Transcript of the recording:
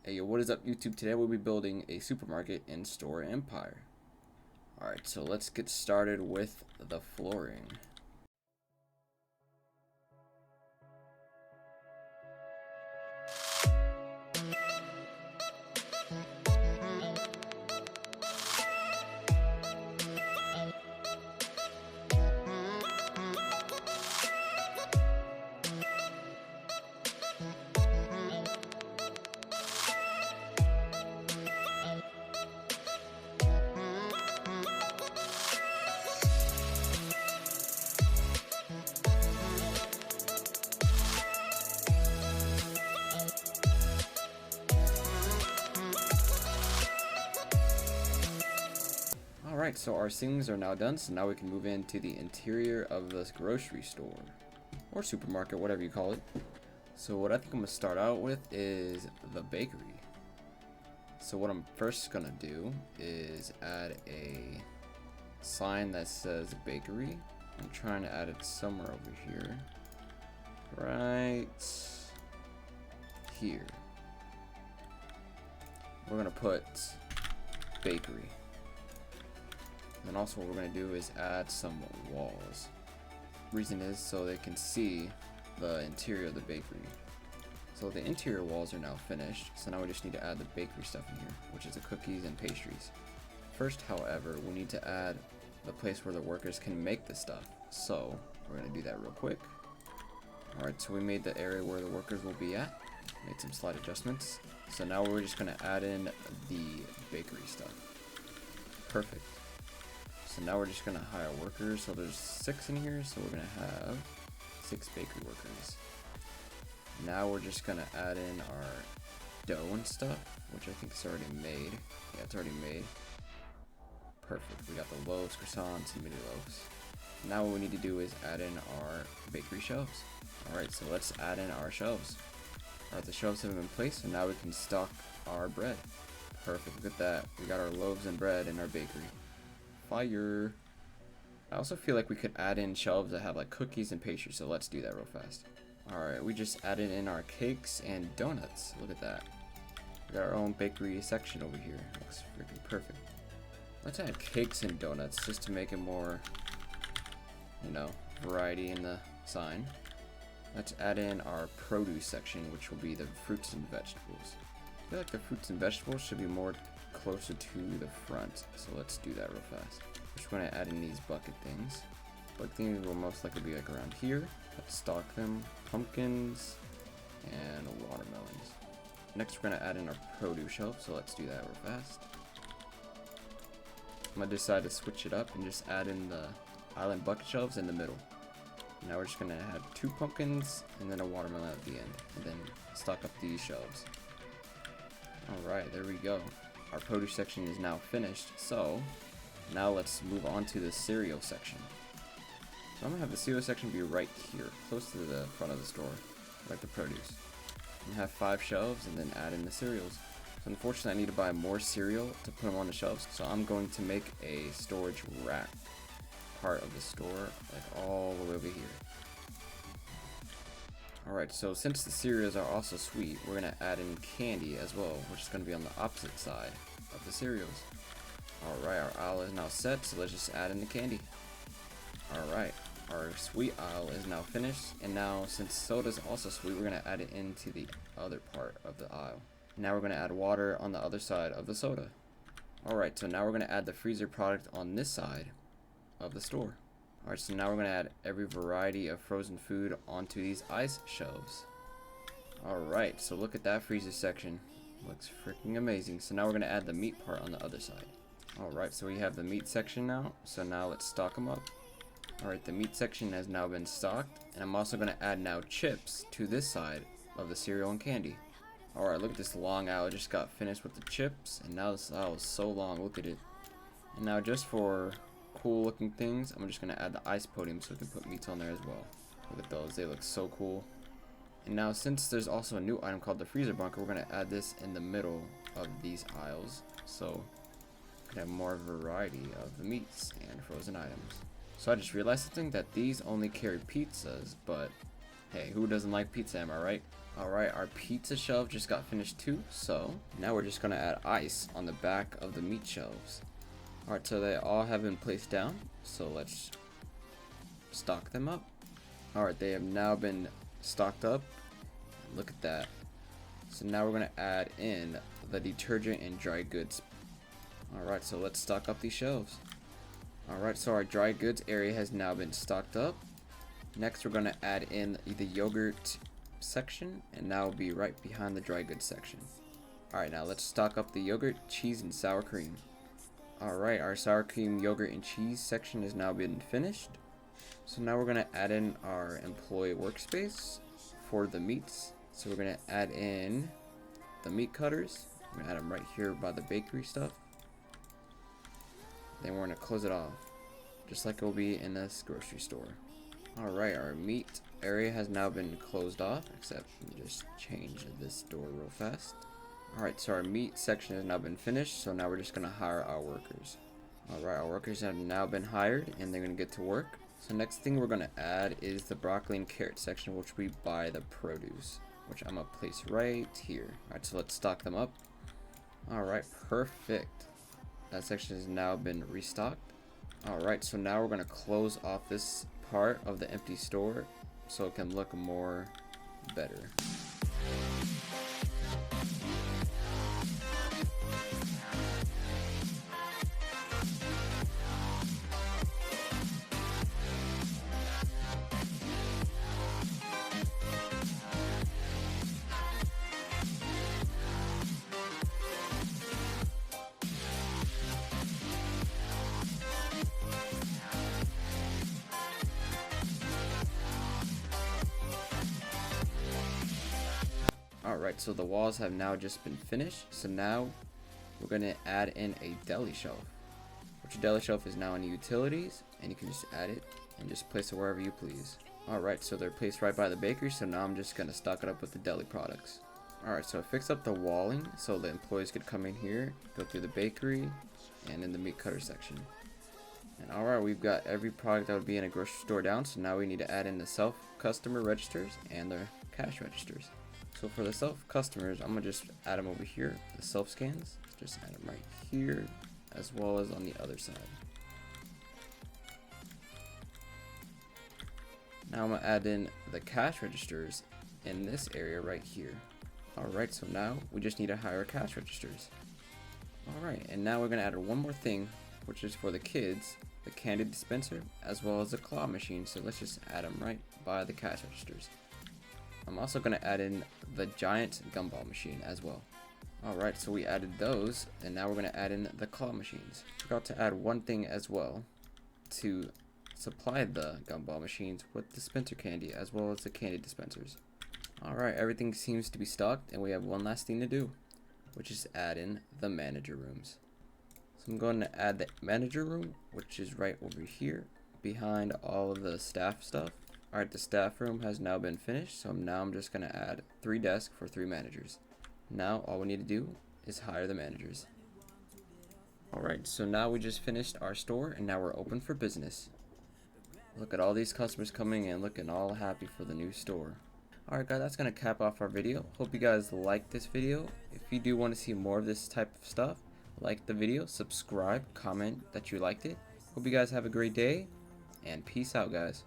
Hey yo, what is up YouTube? Today we'll be building a supermarket in Store Empire. Alright, so let's get started with the flooring. Alright, so our ceilings are now done, so now we can move into the interior of this grocery store. Or supermarket, whatever you call it. So what I think I'm going to start out with is the bakery. So what I'm first going to do is add a sign that says bakery. I'm trying to add it somewhere over here. Right here. We're going to put bakery. And also what we're going to do is add some walls. Reason is so they can see the interior of the bakery. So the interior walls are now finished, so now we just need to add the bakery stuff in here, which is the cookies and pastries. First, however, we need to add the place where the workers can make the stuff. So we're going to do that real quick. Alright, so we made the area where the workers will be at. Made some slight adjustments. So now we're just going to add in the bakery stuff. Perfect. So now we're just going to hire workers. So there's 6 in here, so we're going to have 6 bakery workers. Now we're just going to add in our dough and stuff, which I think is already made. Yeah, it's already made. Perfect. We got the loaves, croissants, and mini loaves. Now what we need to do is add in our bakery shelves. Alright, so let's add in our shelves. Alright, the shelves have been placed, so now we can stock our bread. Perfect. Look at that. We got our loaves and bread in our bakery. Fire. I also feel like we could add in shelves that have like cookies and pastries, so let's do that real fast. Alright, we just added in our cakes and donuts. Look at that. We got our own bakery section over here. Looks freaking perfect. Let's add cakes and donuts just to make it more, you know, variety in the sign. Let's add in our produce section, which will be the fruits and vegetables. I feel like the fruits and vegetables should be more closer to the front, so let's do that real fast. Just going to add in these bucket things. Bucket things will most likely be like around here. Let's stock them. Pumpkins and watermelons. Next we're going to add in our produce shelf, so let's do that real fast. I'm going to decide to switch it up and just add in the island bucket shelves in the middle. Now we're just going to have 2 pumpkins and then a watermelon at the end, and then stock up these shelves. Alright, there we go. Our produce section is now finished, so now let's move on to the cereal section. So I'm going to have the cereal section be right here, close to the front of the store, like the produce. And have 5 shelves and then add in the cereals. So unfortunately I need to buy more cereal to put them on the shelves, so I'm going to make a storage rack part of the store, like all the way over here. Alright, so since the cereals are also sweet, we're going to add in candy as well, which is going to be on the opposite side of the cereals. Alright, our aisle is now set, so let's just add in the candy. Alright, our sweet aisle is now finished, and now since soda's also sweet, we're going to add it into the other part of the aisle. Now we're going to add water on the other side of the soda. Alright, so now we're going to add the freezer product on this side of the store. Alright, so now we're going to add every variety of frozen food onto these ice shelves. Alright, so look at that freezer section. Looks freaking amazing. So now we're going to add the meat part on the other side. Alright, so we have the meat section now. So now let's stock them up. Alright, the meat section has now been stocked. And I'm also going to add now chips to this side of the cereal and candy. Alright, look at this long aisle. I just got finished with the chips. And now this aisle is so long. Look at it. And now just for cool looking things, I'm just going to add the ice podium so we can put meats on there as well. Look at those. They look so cool. And now since there's also a new item called the freezer bunker, we're going to add this in the middle of these aisles. So we can have more variety of the meats and frozen items. So I just realized something, that these only carry pizzas, but hey, who doesn't like pizza, am I right? Alright, our pizza shelf just got finished too, so now we're just gonna add ice on the back of the meat shelves. Alright, so they all have been placed down, so let's stock them up. Alright, they have now been stocked up. Look at that. So now we're gonna add in the detergent and dry goods. Alright, so let's stock up these shelves. Alright, so our dry goods area has now been stocked up. Next we're gonna add in the yogurt section, and now it'll be right behind the dry goods section. Alright, now let's stock up the yogurt, cheese, and sour cream. Alright, our sour cream, yogurt, and cheese section has now been finished. So now we're gonna add in our employee workspace for the meats. So we're gonna add in the meat cutters. We're gonna add them right here by the bakery stuff. Then we're gonna close it off, just like it will be in this grocery store. Alright, our meat area has now been closed off, except let me just change this door real fast. Alright, so our meat section has now been finished, so now we're just gonna hire our workers. Alright, our workers have now been hired and they're gonna get to work. So next thing we're gonna add is the broccoli and carrot section, which we buy the produce, which I'm gonna place right here. Alright, so let's stock them up. Alright, perfect. That section has now been restocked. Alright, so now we're gonna close off this part of the empty store so it can look more better. Alright, so the walls have now just been finished, so now we're going to add in a deli shelf, which a deli shelf is now in utilities, and you can just add it and just place it wherever you please. Alright, so they're placed right by the bakery, so now I'm just going to stock it up with the deli products. Alright, so I fixed up the walling so the employees could come in here, go through the bakery, and in the meat cutter section. And alright, we've got every product that would be in a grocery store down, so now we need to add in the self-customer registers and the cash registers. So for the self-customers, I'm going to just add them over here, the self-scans, just add them right here, as well as on the other side. Now I'm going to add in the cash registers in this area right here. Alright, so now we just need to hire cash registers. Alright, and now we're going to add one more thing, which is for the kids, the candy dispenser, as well as the claw machine, so let's just add them right by the cash registers. I'm also going to add in the giant gumball machine as well. Alright, so we added those, and now we're going to add in the claw machines. Forgot to add one thing as well to supply the gumball machines with dispenser candy as well as the candy dispensers. Alright, everything seems to be stocked, and we have one last thing to do, which is add in the manager rooms. So I'm going to add the manager room, which is right over here behind all of the staff stuff. Alright, the staff room has now been finished, so now I'm just going to add 3 desks for 3 managers. Now all we need to do is hire the managers. Alright, so now we just finished our store and now we're open for business. Look at all these customers coming in looking all happy for the new store. Alright guys, that's going to cap off our video. Hope you guys liked this video. If you do want to see more of this type of stuff, like the video, subscribe, comment that you liked it. Hope you guys have a great day, and peace out guys.